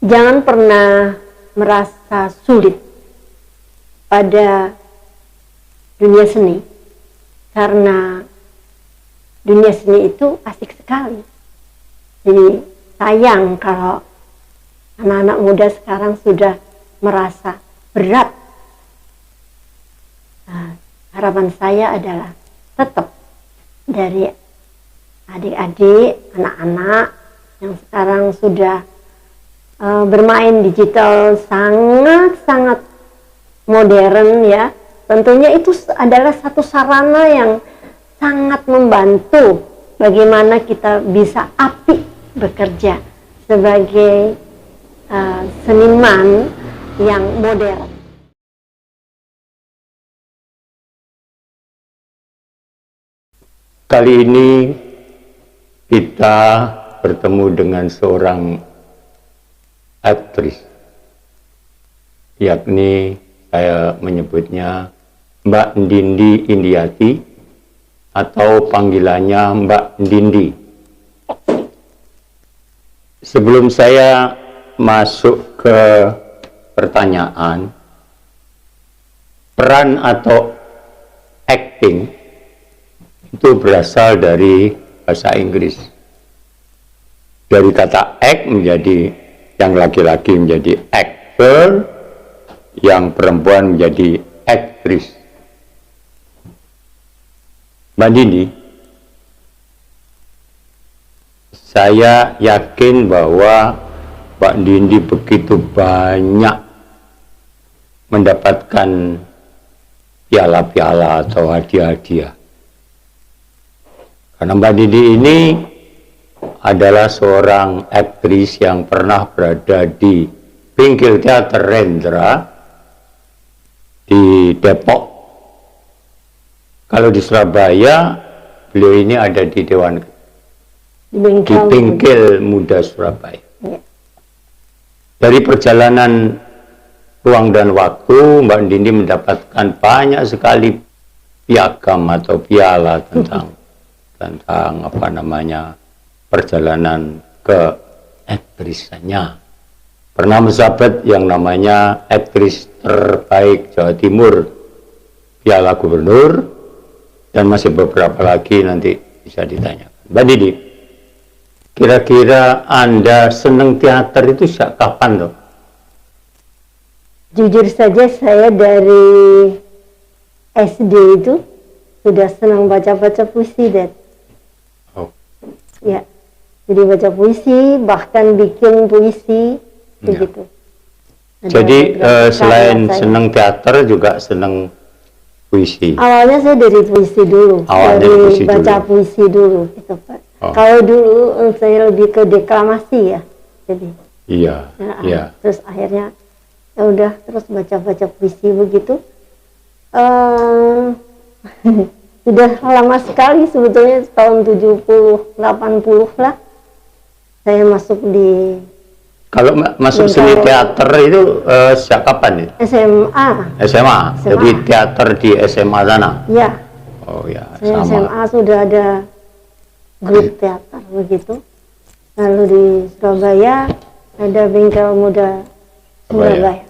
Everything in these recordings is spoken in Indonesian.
Jangan pernah merasa sulit pada dunia seni, karena dunia seni itu asik sekali. Jadi sayang kalau anak-anak muda sekarang sudah merasa berat. Nah, harapan saya adalah tetap dari adik-adik, anak-anak yang sekarang sudah bermain digital sangat-sangat modern ya, tentunya itu adalah satu sarana yang sangat membantu bagaimana kita bisa apik bekerja sebagai seniman yang modern. Kali ini kita bertemu dengan seorang aktris, yakni saya menyebutnya Mbak Ndindi Indiati atau panggilannya Mbak Ndindi. Sebelum saya masuk ke pertanyaan, peran atau acting itu berasal dari bahasa Inggris. Dari kata act menjadi yang laki-laki menjadi actor, yang perempuan menjadi aktris. Mbak Ndindi, saya yakin bahwa Mbak Ndindi begitu banyak mendapatkan piala-piala atau hadiah-hadiah. Karena Mbak Ndindi ini adalah seorang aktris yang pernah berada di Bingkil Teater Rendra di Depok. Kalau di Surabaya, beliau ini ada di Dewan di Bingkil Muda Surabaya. Ya. Dari perjalanan ruang dan waktu, Mbak Ndindi mendapatkan banyak sekali piagam atau piala tentang apa namanya perjalanan ke aktrisannya. Pernah menjabat yang namanya aktris terbaik Jawa Timur, piala gubernur, dan masih beberapa lagi nanti bisa ditanyakan. Mbak Ndindi, kira-kira Anda senang teater itu sejak kapan loh? Jujur saja saya dari SD itu sudah senang baca-baca puisi, Dad. Oh. Ya. Jadi baca puisi, bahkan bikin puisi, begitu. Ya. Jadi selain senang teater juga senang puisi. Awalnya saya dari puisi dulu, dari baca puisi dulu, gitu Pak. Oh. Kalau dulu saya lebih ke deklamasi ya, jadi. Iya. Iya. Terus akhirnya ya udah terus baca-baca puisi begitu. Sudah lama sekali sebetulnya, tahun 70, 80 lah. Saya masuk di... Kalau masuk seni teater itu sejak kapan itu? SMA. SMA? Jadi teater di SMA sana? Ya. Oh ya, saya sama. SMA sudah ada grup teater begitu. Lalu di Surabaya ada Bingkil Muda Surabaya.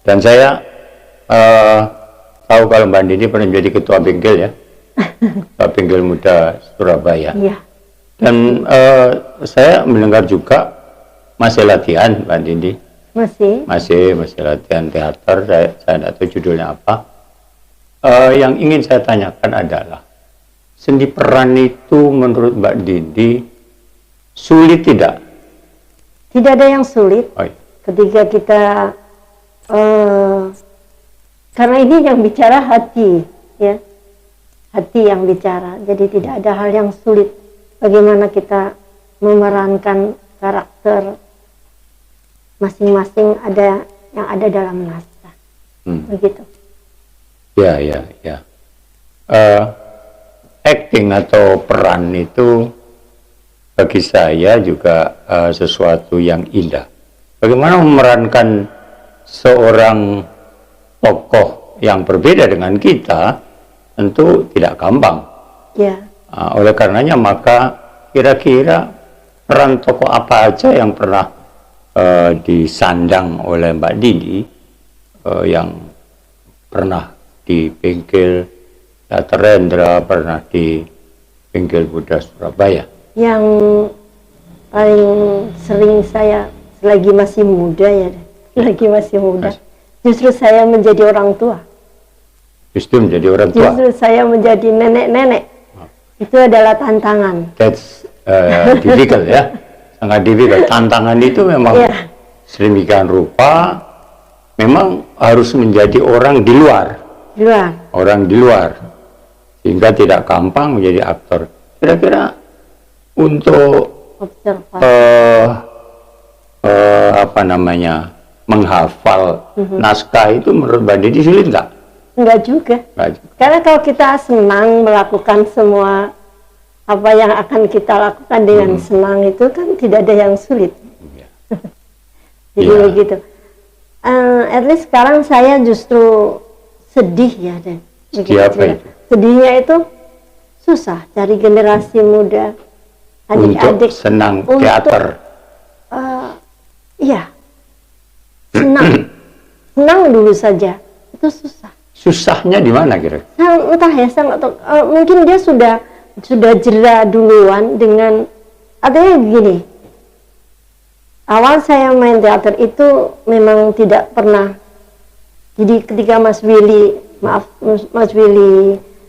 Dan saya tahu kalau Mbak Ndindi pernah menjadi ketua Bingkil ya. Ketua Bingkil Muda Surabaya. Iya. Dan saya mendengar juga masih latihan Mbak Ndindi. Masih latihan teater. Saya tidak tahu judulnya apa. Yang ingin saya tanyakan adalah seni peran itu menurut Mbak Ndindi sulit tidak? Tidak ada yang sulit. Oh, iya. Ketika kita karena ini yang bicara hati ya, hati yang bicara, jadi tidak ada hal yang sulit. Bagaimana kita memerankan karakter masing-masing ada yang ada dalam naskah, begitu. Ya. Acting atau peran itu bagi saya juga sesuatu yang indah. Bagaimana memerankan seorang tokoh yang berbeda dengan kita tentu tidak gampang. Ya. Oleh karenanya maka kira-kira peran tokoh apa aja yang pernah disandang oleh Mbak Didi, yang pernah di bengkel Teater Rendra, pernah di bengkel Buddha Surabaya. Yang paling sering saya selagi masih muda ya, lagi masih muda, justru saya menjadi orang tua. Justru menjadi orang tua. Justru saya menjadi nenek-nenek. Itu adalah tantangan. That's difficult ya, sangat difficult. Tantangan itu memang sedemikian rupa, memang harus menjadi orang di luar. Orang di luar, sehingga tidak gampang menjadi aktor. Kira-kira untuk apa namanya, menghafal naskah itu menurut Mbak Didi sulit nggak? Enggak juga. Karena kalau kita senang melakukan semua apa yang akan kita lakukan dengan senang, itu kan tidak ada yang sulit. Jadi begitu. At least sekarang saya justru sedih ya, Dan. Sedihnya itu susah cari generasi muda, adik-adik senang teater. Iya, senang dulu saja itu susah. Susahnya di mana kira? Entah ya, saya nggak tahu. Mungkin dia sudah jera duluan dengan, artinya begini. Awal saya main teater itu memang tidak pernah. Jadi ketika Mas Willy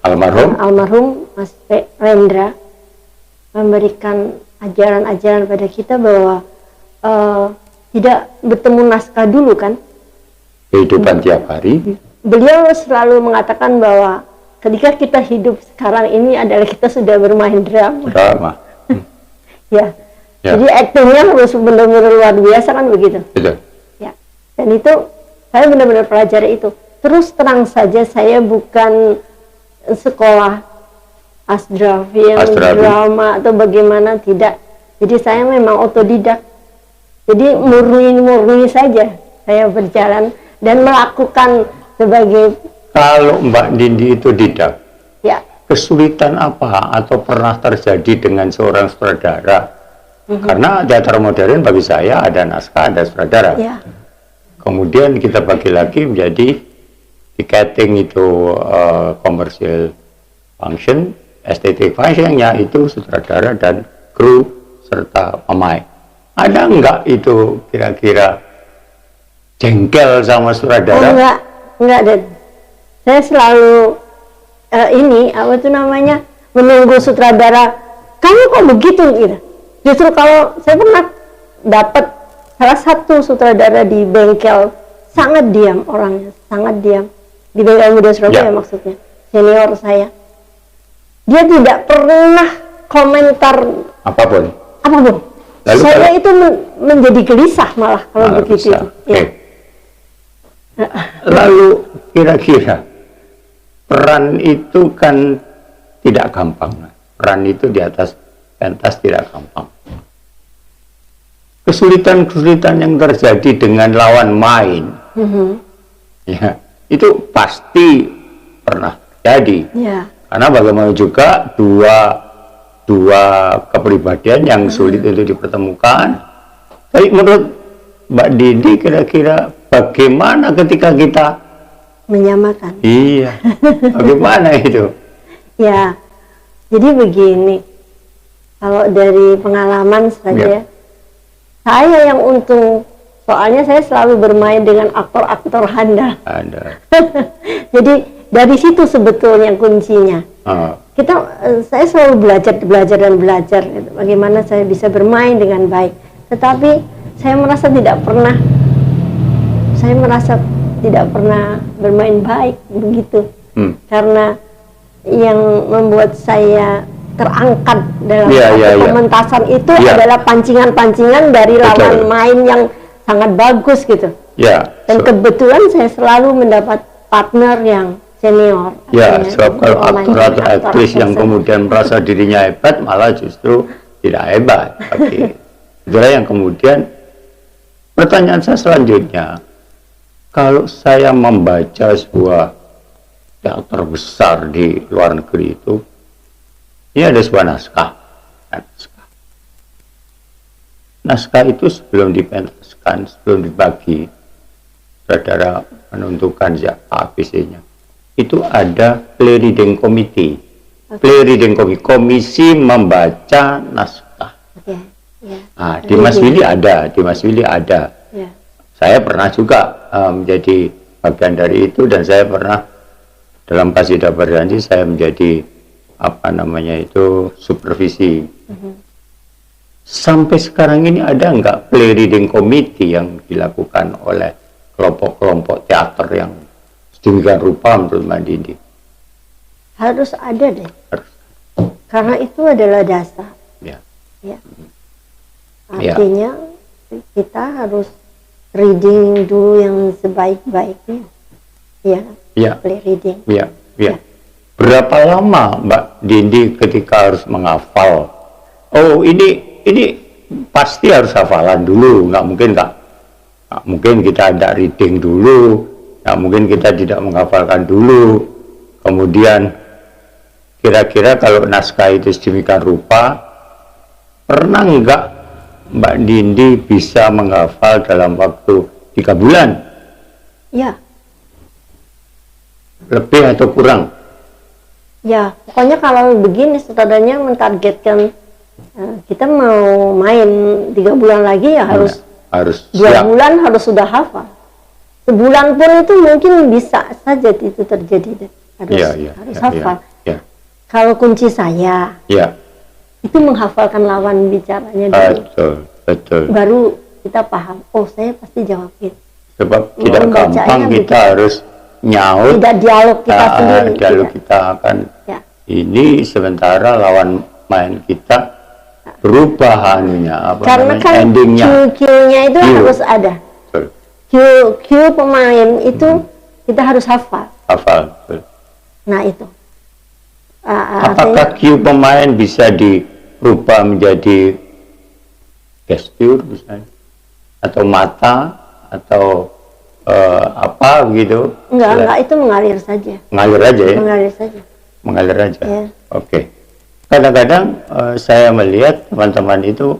almarhum Mas Rendra memberikan ajaran-ajaran pada kita bahwa tidak bertemu naskah dulu kan. Kehidupan tiap hari. Beliau selalu mengatakan bahwa ketika kita hidup sekarang ini adalah kita sudah bermain drama. Ya. Jadi aktingnya harus benar-benar luar biasa kan begitu. Betul. Ya. Dan itu saya benar-benar pelajari itu. Terus terang saja saya bukan sekolah drama atau bagaimana, tidak. Jadi saya memang otodidak. Jadi murni saja saya berjalan dan melakukan sebagai. Kalau Mbak Didi itu didak, ya, kesulitan apa atau pernah terjadi dengan seorang sutradara? Karena teater modern bagi saya ada naskah, ada sutradara. Ya. Kemudian kita bagi lagi menjadi ticketing itu commercial function, estetik functionnya itu sutradara dan kru serta pemain. Ada enggak itu kira-kira jengkel sama sutradara? Enggak, Dan. Saya selalu menunggu sutradara. Kamu kok begitu gitu. Justru kalau saya pernah dapat salah satu sutradara di bengkel, sangat diam orangnya, sangat diam. Di bengkel Buddha Surabaya maksudnya, senior saya. Dia tidak pernah komentar apapun. Lalu saya itu menjadi gelisah malah kalau begitu. Lalu kira-kira peran itu kan tidak gampang. Peran itu di atas pentas tidak gampang. Kesulitan-kesulitan yang terjadi dengan lawan main, ya, itu pasti pernah terjadi. Karena bagaimana juga dua kepribadian yang sulit untuk dipertemukan. Tapi menurut Mbak Didi kira-kira bagaimana ketika kita menyamakan? Iya, bagaimana itu? Ya, jadi begini, kalau dari pengalaman saja, saya yang untung, soalnya saya selalu bermain dengan aktor-aktor handal. Jadi dari situ sebetulnya kuncinya. Saya selalu belajar gitu, bagaimana saya bisa bermain dengan baik. Tetapi saya merasa tidak pernah bermain baik begitu. Karena yang membuat saya terangkat dalam pementasan itu adalah pancingan-pancingan dari lawan main yang sangat bagus gitu. Dan kebetulan saya selalu mendapat partner yang senior. Sebab kalau aktor atau aktris yang kemudian merasa dirinya hebat malah justru tidak hebat. Itulah yang kemudian pertanyaan saya selanjutnya, kalau saya membaca sebuah teater besar di luar negeri itu, ini ada sebuah naskah. Naskah itu sebelum dipentaskan diputuskan sebelum dibagi, saudara menentukan siapa ABC-nya. Itu ada play reading committee. Play reading committee, komisi membaca naskah. Nah, di Mas Willy ada, Ya. Saya pernah juga menjadi bagian dari itu, dan saya pernah dalam Qasidah Berjanji saya menjadi supervisi. Sampai sekarang ini ada nggak play reading committee yang dilakukan oleh kelompok-kelompok teater yang sedemikian rupa menurut Mbak Dindi? Harus ada deh. Karena itu adalah dasar. Ya. Artinya kita harus reading dulu yang sebaik-baiknya. Play reading. Berapa lama Mbak Dindi ketika harus menghafal? Oh, ini pasti harus hafalan dulu, nggak mungkin kita ada reading dulu, nggak mungkin kita tidak menghafalkan dulu. Kemudian kira-kira kalau naskah itu sedemikian rupa, pernah nggak Mbak Dindi bisa menghafal dalam waktu 3 bulan? Ya. Lebih atau kurang? Ya, pokoknya kalau begini sutradaranya mentargetkan kita mau main 3 bulan lagi ya harus 2 bulan harus sudah hafal. Sebulan pun itu mungkin bisa saja itu terjadi. Harus hafal. Kalau kunci saya itu menghafalkan lawan bicaranya dulu. Betul. Baru kita paham, oh saya pasti jawabin. Sebab tidak gampang kita harus nyaut. Tidak dialog kita sendiri. Dialog kita akan ini sementara lawan main kita berubah karena kan Q-nya itu harus ada. Q pemain itu kita harus hafal. Nah itu. Apakah Q pemain bisa dirubah menjadi gestur misalnya, atau mata, atau apa gitu? Enggak, itu mengalir saja. Mengalir aja ya? Mengalir aja. Oke. Kadang-kadang saya melihat teman-teman itu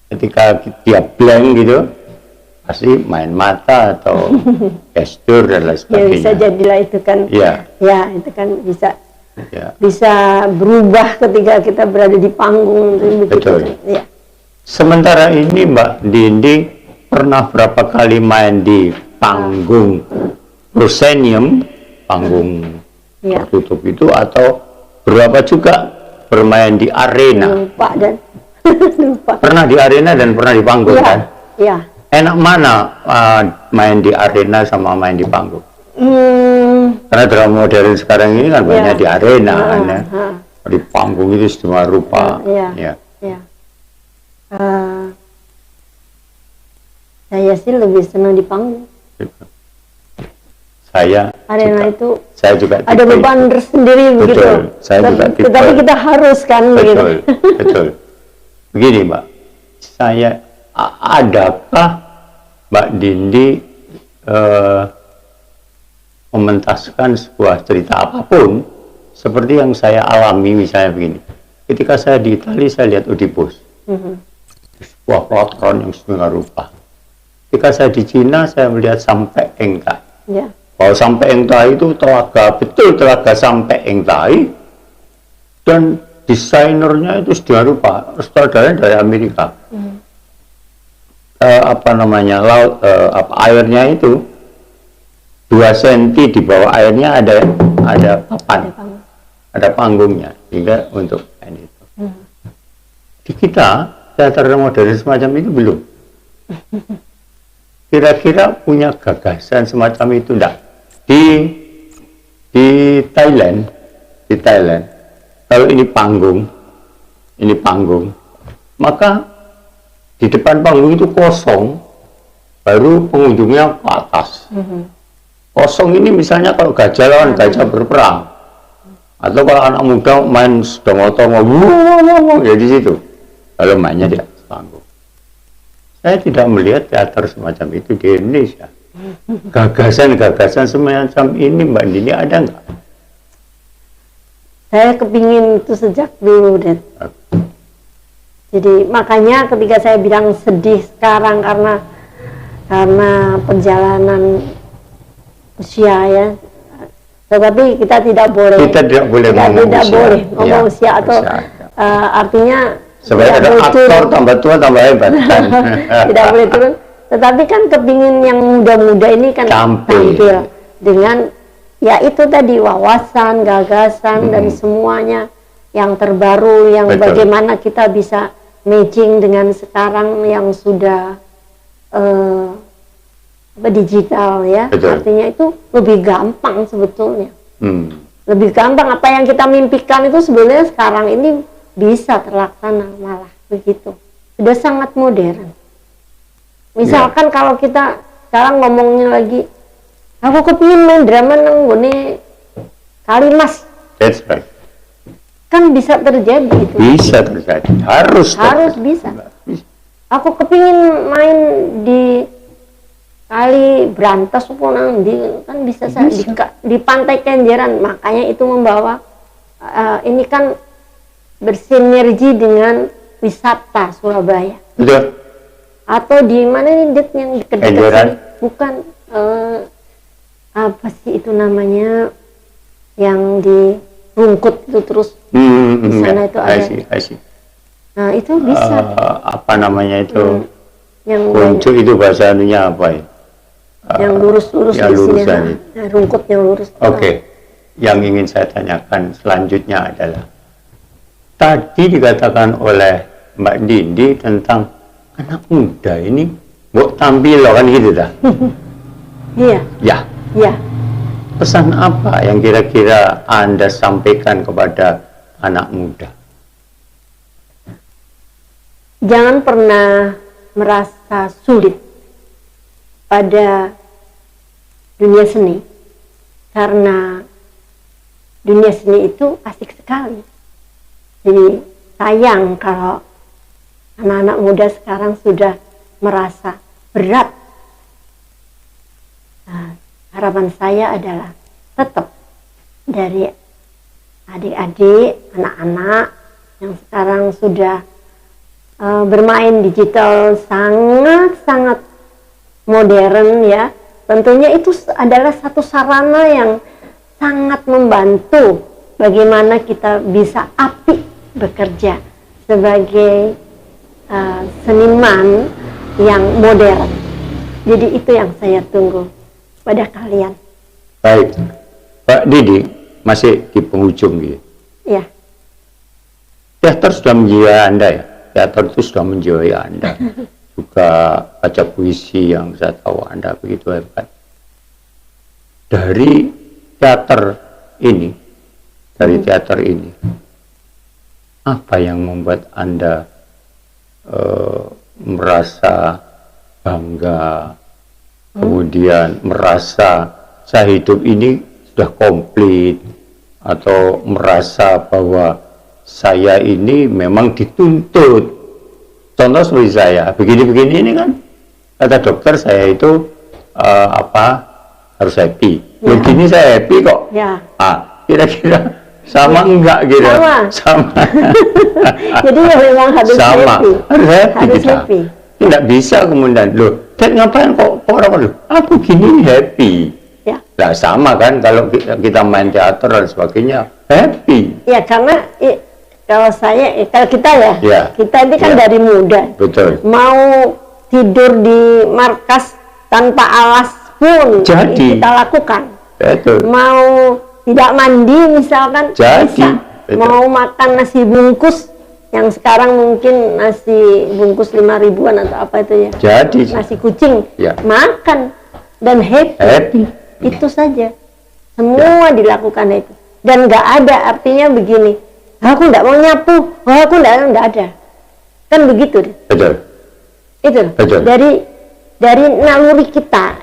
ketika dia blank gitu, pasti main mata atau gestur dan lain sebagainya. Bisa jadilah itu kan. Itu kan bisa berubah ketika kita berada di panggung. Betul. Kan? Sementara ini Mbak Dindi pernah berapa kali main di panggung proscenium, panggung tertutup itu, atau berapa juga bermain di arena? Lupa. Pernah di arena dan pernah di panggung kan? Iya. Enak mana main di arena sama main di panggung? Karena drama modern sekarang ini kan banyak di arena, di panggung itu semua rupa. Saya sih lebih senang di panggung. Arena itu saya juga ada beban tersendiri begitu. Tetapi kita harus kan begitu. Betul. Begini Mbak, adakah Mbak Dindi mementaskan sebuah cerita apapun seperti yang saya alami, misalnya begini. Ketika saya di Italia, saya lihat Oedipus, sebuah plotron yang sedemikian rupa. Ketika saya di Cina, saya melihat Sampai Engkai. Bahwa Sampai Engkai itu telaga Sampai Engkai, dan desainernya itu sedemikian rupa, sutradaranya dari Amerika. Airnya itu 2 cm di bawah airnya ada papan, ada panggungnya, sehingga untuk ini itu. Di kita teater modern semacam itu belum. Kira-kira punya gagasan semacam itu enggak? Di Thailand, kalau ini panggung, maka di depan panggung itu kosong, baru pengunjungnya ke atas. Kosong ini misalnya kalau gajah lawan gajah berperang, atau kalau anak muda main sepeda motor ya di situ. Kalau mainnya di atas panggung. Saya tidak melihat teater semacam itu di Indonesia. Gagasan-gagasan semacam ini Mbak Dini ada nggak? Saya kepingin itu sejak dulu, Den. Jadi makanya ketika saya bilang sedih sekarang karena karena perjalanan usia ya. Tetapi kita tidak boleh ngomong ya, usia atau artinya sebenarnya ada aktor tambah tua tambah hebat kan. Tidak boleh turun. Tetapi kan kepingin yang muda-muda ini kan tampil dengan ya itu tadi wawasan, gagasan dan semuanya yang terbaru, yang bagaimana kita bisa matching dengan sekarang yang sudah digital ya. Artinya itu lebih gampang sebetulnya. Lebih gampang apa yang kita mimpikan itu sebenarnya sekarang ini bisa terlaksana malah begitu. Sudah sangat modern. Misalkan kalau kita sekarang ngomongnya lagi, aku kepingin main drama nang gone Kalimas. That's right. Kan bisa terjadi itu. Bisa terjadi. Harus bisa. Aku kepingin main di Kali Brantas nang di kan bisa. Di Pantai Kenjeran. Makanya itu membawa ini kan bersinergi dengan wisata Surabaya. Betul. Atau di mana nih Det yang dekat-dekat sini? Bukan apa sih itu namanya yang di Rungkut itu terus di sana itu ada. I see. Nah itu bisa. Apa namanya itu? Yang Kuncup itu bahasa anunya apa ya? Yang lurus-lurus di sini. Nah, Rungkut yang lurus. Oke. Yang ingin saya tanyakan selanjutnya adalah tadi dikatakan oleh Mbak Dindi tentang anak muda ini buat tampil kan gitu dah. Iya. Ya. Pesan apa yang kira-kira Anda sampaikan kepada anak muda? Jangan pernah merasa sulit pada dunia seni, karena dunia seni itu asik sekali. Jadi sayang kalau anak-anak muda sekarang sudah merasa berat. Nah, harapan saya adalah tetap dari adik-adik, anak-anak yang sekarang sudah bermain digital sangat-sangat modern ya. Tentunya itu adalah satu sarana yang sangat membantu bagaimana kita bisa apik bekerja sebagai seniman yang modern. Jadi itu yang saya tunggu pada kalian. Baik, Pak Didi masih di penghujung gitu. Ya. Teater sudah menjiwai Anda ya. Teater itu sudah menjiwai Anda. Juga baca puisi yang saya tahu Anda begitu hebat. Dari teater ini, apa yang membuat Anda merasa bangga, kemudian merasa saya hidup ini sudah komplit, atau merasa bahwa saya ini memang dituntut? Contoh seperti saya, begini-begini ini kan, kata dokter saya itu harus happy. Begini saya happy kok. Ya. Kira-kira sama enggak gitu? Sama. Jadi ya memang harus happy. Harus happy. Tidak bisa kemudian, loh, ngapain kok orang aku gini happy. Ya. Nah sama kan kalau kita main teater dan sebagainya, happy. Ya karena kalau kita ya, kita ini kan dari muda. Betul. Mau tidur di markas tanpa alas pun kita lakukan. Betul. Mau tidak mandi misalkan bisa. Betul. Mau makan nasi bungkus yang sekarang mungkin nasi bungkus 5.000-an atau apa itu ya. Nasi kucing. Ya. Makan dan happy. Itu saja. Semua dilakukan itu. Dan nggak ada artinya begini. Aku nggak mau nyapu. Aku nggak ada. Kan begitu. Betul. Itu. Betul. Dari naluri kita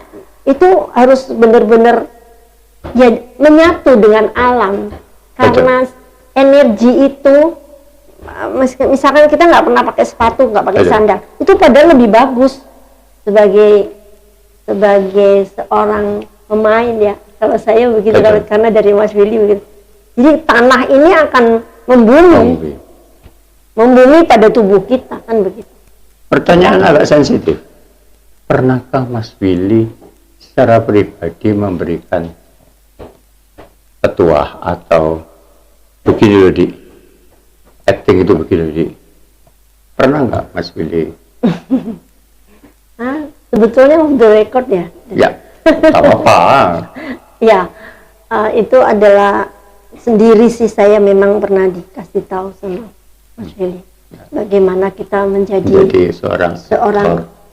itu harus benar-benar ya menyatu dengan alam. Karena energi itu, misalkan kita nggak pernah pakai sepatu, nggak pakai sandal, itu padahal lebih bagus sebagai seorang pemain ya. Kalau saya begitu, karena dari Mas Willy begitu. Jadi tanah ini akan membumi pada tubuh kita, kan begitu. Pertanyaan agak sensitif. pernahkah Mas Willy secara pribadi memberikan petuah atau begini loh Dik, acting itu begini loh Dik, pernah nggak Mas Willy? Sebetulnya off the record ya. Ya, nggak apa-apa. Ya, itu adalah sendiri sih, saya memang pernah dikasih tahu sama Mas Willy bagaimana kita menjadi seorang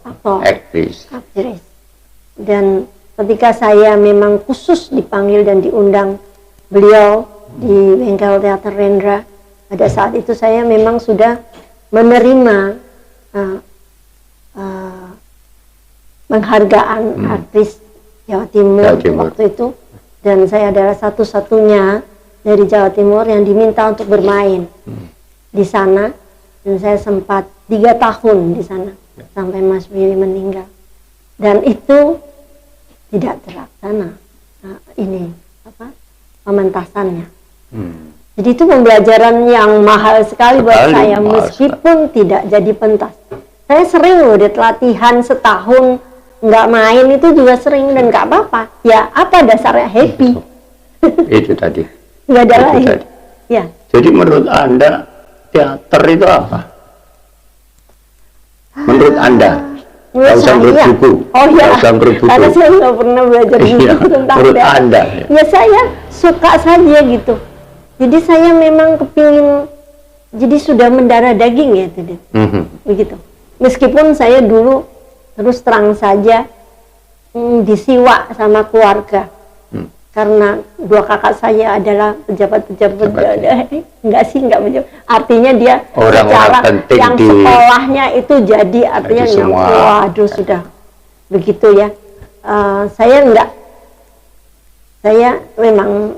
aktor, aktris. Dan ketika saya memang khusus dipanggil dan diundang beliau di Bengkel Teater Rendra, pada saat itu saya memang sudah menerima penghargaan aktris Jawa Timur waktu itu, dan saya adalah satu-satunya dari Jawa Timur yang diminta untuk bermain di sana, dan saya sempat 3 tahun di sana sampai Mas Willy meninggal, dan itu tidak terlaksana pementasannya. Jadi itu pembelajaran yang mahal sekali buat saya, meskipun tidak jadi pentas. Saya sering loh latihan setahun nggak main, itu juga sering, dan nggak apa-apa. Ya apa dasarnya, happy. Itu tadi. Nggak ada lain. Ya. Jadi menurut Anda teater itu apa? Menurut Anda? Menurut saya, karena saya nggak pernah belajar tentang menurut teater. Anda? Ya saya suka saja gitu. Jadi saya memang kepingin, jadi sudah mendarah daging ya itu, begitu. Meskipun saya dulu terus terang saja disiwa sama keluarga, karena 2 kakak saya adalah pejabat-pejabat, enggak pejabat, artinya dia orang-orang penting yang sekolahnya itu jadi artinya yang waduh sudah begitu ya. Saya enggak, saya memang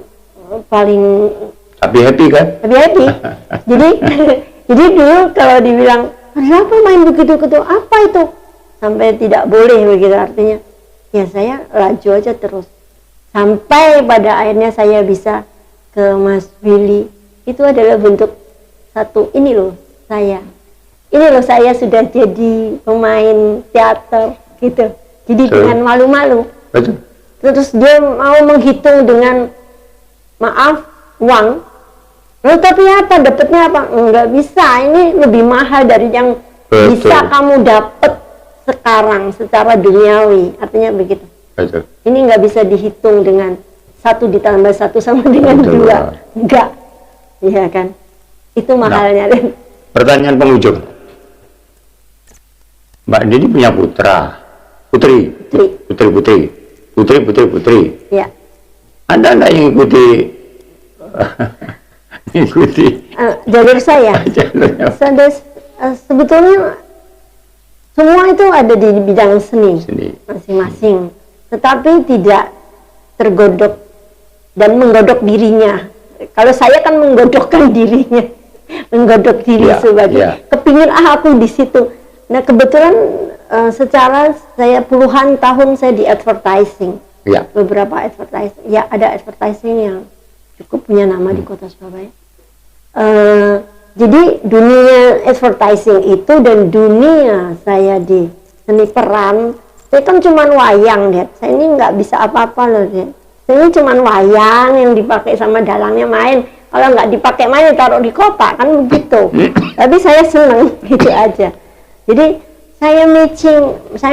paling tapi happy kan? Tapi happy. jadi dulu kalau dibilang kenapa main begitu-begitu, apa itu? Sampai tidak boleh begitu, artinya ya saya laju aja terus. Sampai pada akhirnya saya bisa ke Mas Willy. Itu adalah bentuk satu, ini loh saya sudah jadi pemain teater gitu. Jadi dengan malu-malu. Terus dia mau menghitung dengan maaf uang. Lalu tapi apa, dapatnya apa? Enggak bisa, ini lebih mahal dari yang bisa kamu dapat sekarang secara duniawi, artinya begitu. Ini nggak bisa dihitung dengan 1 ditambah 1 sama dengan 2, enggak, ya kan? Itu mahalnya. Pertanyaan penghujung, Mbak Dini punya putri. Ya. Anda yang ikuti jalur saya. Sebetulnya semua itu ada di bidang seni masing-masing, tetapi tidak tergodok dan menggodok dirinya. Kalau saya kan menggodokkan dirinya, menggodok diri sebagai kepingin aku di situ. Nah kebetulan secara saya puluhan tahun saya di advertising, beberapa advertising, ya ada advertising yang cukup punya nama di kota Surabaya. Jadi dunia advertising itu dan dunia saya di seni peran, saya kan cuman wayang, Dad. Saya ini nggak bisa apa-apa loh, Dad. Saya ini cuman wayang yang dipakai sama dalangnya main. Kalau nggak dipakai main, taruh di kotak, kan begitu. Tapi saya seneng, gitu aja. Jadi saya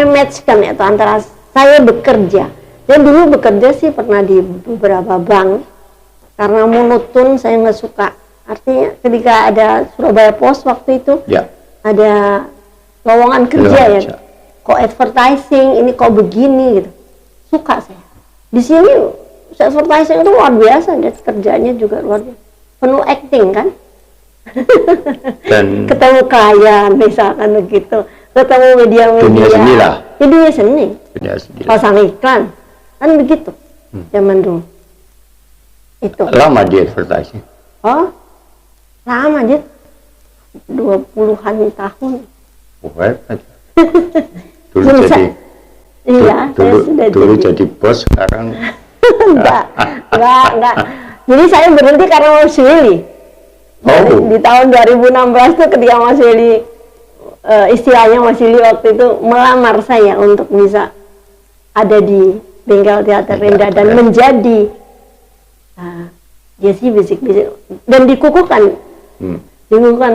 matchkan itu antara saya bekerja. Dan dulu bekerja sih pernah di beberapa bank. Karena monoton, saya nggak suka. Artinya ketika ada Surabaya Post waktu itu, ada lowongan kerja ya. Kok advertising, ini kok begini gitu. Suka saya. Di sini advertising itu luar biasa, dan kerjanya juga luar biasa. Penuh acting kan. Dan ketemu klien misalkan begitu. Ketemu media-media. Dunia seni lah. Ya, dunia seni. Pasang iklan. Kan begitu. Zaman dulu. Itu. Lama di advertising? Oh, lama aja, 20-an tahun. Dulu jadi, dulu jadi bos, sekarang enggak. Jadi saya berhenti karena Mas Willy. Di tahun 2016 tuh ketika Mas Willy istilahnya Mas Willy waktu itu melamar saya untuk bisa ada di bengkel teater Renda dan menjadi dia sih bisik-bisik dan dikukuhkan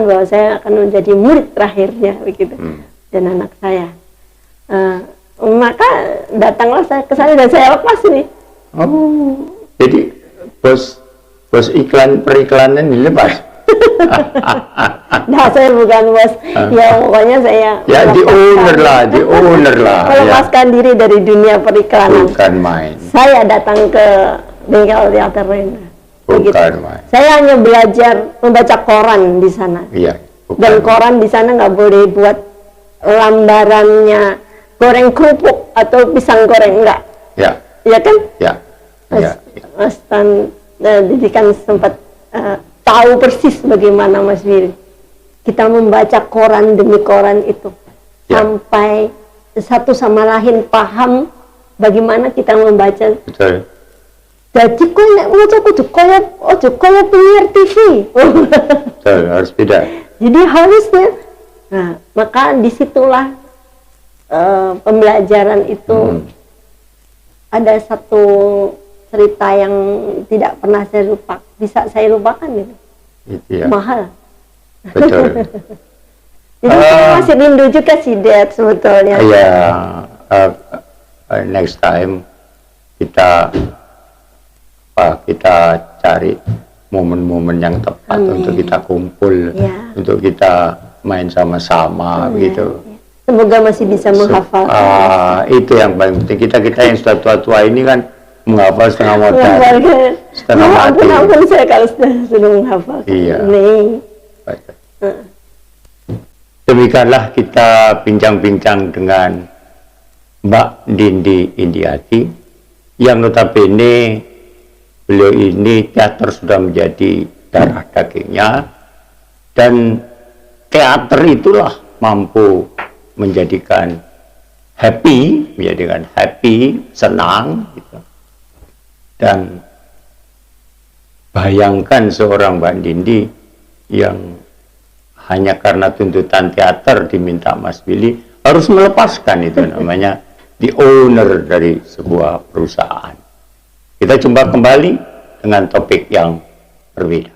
bahwa saya akan menjadi murid terakhirnya begitu dan anak saya. Maka datanglah saya ke sana dan saya lepas ini. Oh, jadi bos periklanan dilepas. Nah, saya bukan bos. Ya pokoknya saya di owner lah. Melepaskan diri dari dunia periklanan. Bukan main. Saya datang ke bengkel teater Renda. Bukan main. Saya hanya belajar membaca koran di sana. Iya. Dan koran di sana nggak boleh buat lambarannya goreng kerupuk atau pisang goreng, enggak. Ya. Iya kan? Ya. Mas Tan didikan sempat tahu persis bagaimana Mas Willy. Kita membaca koran demi koran itu sampai satu sama lain paham bagaimana kita membaca. Betul. Jadi kau nek maca kudu kaya penyiar TV. Betul, harus beda. Jadi harusnya. Nah, maka disitulah pembelajaran itu ada satu cerita yang tidak pernah saya lupa, bisa saya lupakan gitu. Ya. Mahal. Betul. Jadi saya masih rindu juga sih Dad sebetulnya. Iya. Next time kita cari momen-momen yang tepat untuk kita kumpul, untuk kita main sama-sama gitu. Semoga masih bisa menghafal. Itu yang paling penting. Kita yang sudah tua-tua ini kan menghafal setengah modal, setengah mati. Ampun saya kalau sudah menghafal. Iya. Demikianlah kita bincang-bincang dengan Mbak Dindi Indiati, yang notabene beliau ini teater sudah menjadi darah dagingnya, dan teater itulah mampu menjadikan happy, senang gitu. Dan bayangkan seorang Mbak Dindi yang hanya karena tuntutan teater diminta Mas Willy harus melepaskan itu namanya the owner dari sebuah perusahaan. Kita jumpa kembali dengan topik yang berbeda.